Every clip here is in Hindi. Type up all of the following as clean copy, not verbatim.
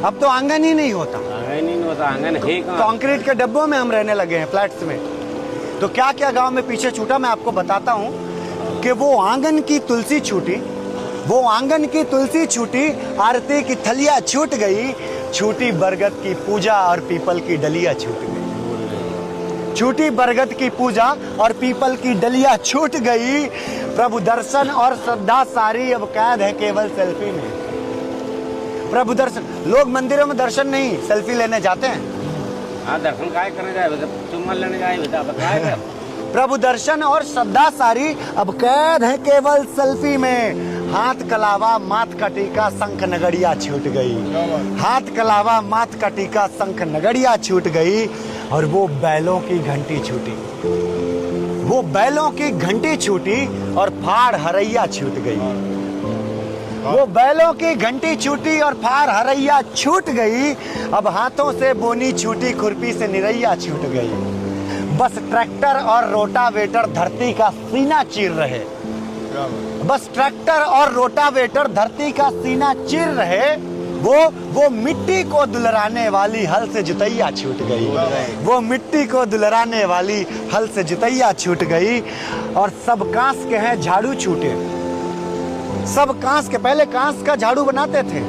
अब तो आंगन ही नहीं होता। आंगन ही नहीं होता, आंगन है कहाँ? कंक्रीट के डब्बों में हम रहने लगे हैं, फ्लैट्स में। तो क्या क्या गांव में पीछे छूटा, मैं आपको बताता हूँ कि वो आंगन की तुलसी छूटी, वो आंगन की तुलसी छूटी, आरती की थलिया छूट गई, छूटी बरगद की पूजा और पीपल की डलिया छूट गई। छूटी बरगद की पूजा और पीपल की डलिया छूट गई। प्रभु दर्शन और श्रद्धा सारी अब कैद है केवल सेल्फी में। प्रभु दर्शन, लोग मंदिरों में दर्शन नहीं, सेल्फी लेने जाते हैं। हाँ, दर्शन काय करने जाए, चुम्मा लेने जाए बेटा, बताए। प्रभु दर्शन और श्रद्धा सारी अब कैद है केवल सेल्फी में। हाथ कलावा माथ का टीका शंख नगड़िया छूट गई। हाथ कलावा माथ का टीका शंख नगड़िया छूट गई। और वो बैलों की घंटी छूटी, वो बैलों की घंटी छूटी और फाड़ हरैया छूट गई। वो बैलों की घंटी छूटी और फाड़ हरैया छूट गई। अब हाथों से बोनी छूटी, खुरपी से निरैया छूट गई। बस ट्रैक्टर और रोटावेटर धरती का सीना चीर रहे। बस ट्रैक्टर और रोटावेटर धरती का सीना चीर रहे। वो मिट्टी को दुलराने वाली हल से जुतैया छूट गई। वो मिट्टी को दुलराने वाली हल से जुतैया छूट गई। और सब कांस के हैं झाड़ू छूटे। सब कांस के, पहले कांस का झाड़ू बनाते थे,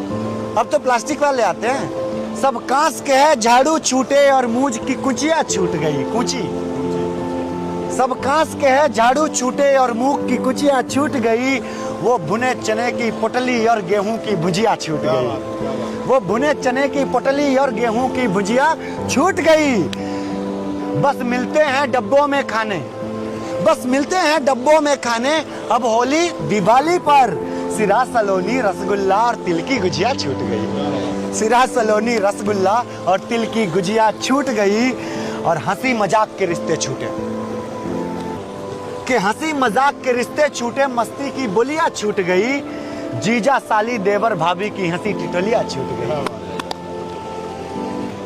अब तो प्लास्टिक वाले आते हैं। सब कांस के हैं झाड़ू छूटे और मूंज की कुचिया छूट गई। कुची, सब कांस के हैं झाड़ू छूटे और मूंग की कुचिया छूट गई। वो भुने चने की पोटली और गेहूं की भुजिया छूट गई। वो भुने चने की पोटली और गेहूं की भुजिया छूट गई। बस मिलते हैं डब्बों में खाने, बस मिलते हैं डब्बों में खाने। अब होली दिवाली पर सिरा सलोनी रसगुल्ला और तिल की गुजिया छूट गई। सिरा सलोनी रसगुल्ला और तिल की गुजिया छूट गई। और हंसी मजाक के रिश्ते छूटे, कि हंसी मजाक के रिश्ते छूटे, मस्ती की बोलियां छूट गई। जीजा साली देवर भाभी की हंसी टिटोलियां छूट गई।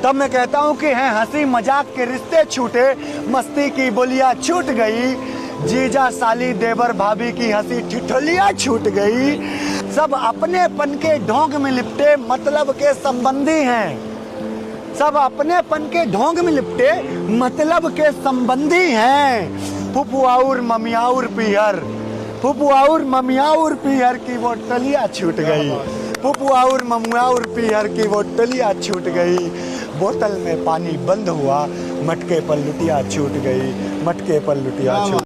तब मैं कहता हूं कि है हंसी मजाक के रिश्ते छूटे, मस्ती की बोलियां छूट गई। जीजा साली देवर भाभी की हंसी टिटोलियां छूट गई। सब अपनेपन के ढोंग में लिपटे, मतलब के संबंधी हैं। सब अपनेपन के ढोंग में लिपटे, मतलब के संबंधी हैं। फुफुआउर ममियाउर पीहर, फुफुआउर ममियाउर पीहर की वो टलिया छूट गई। फुफुआउर ममियाउर पीहर की वो टलिया छूट गई। बोतल में पानी बंद हुआ, मटके पर लुटिया छूट गई। मटके पर लुटिया छूट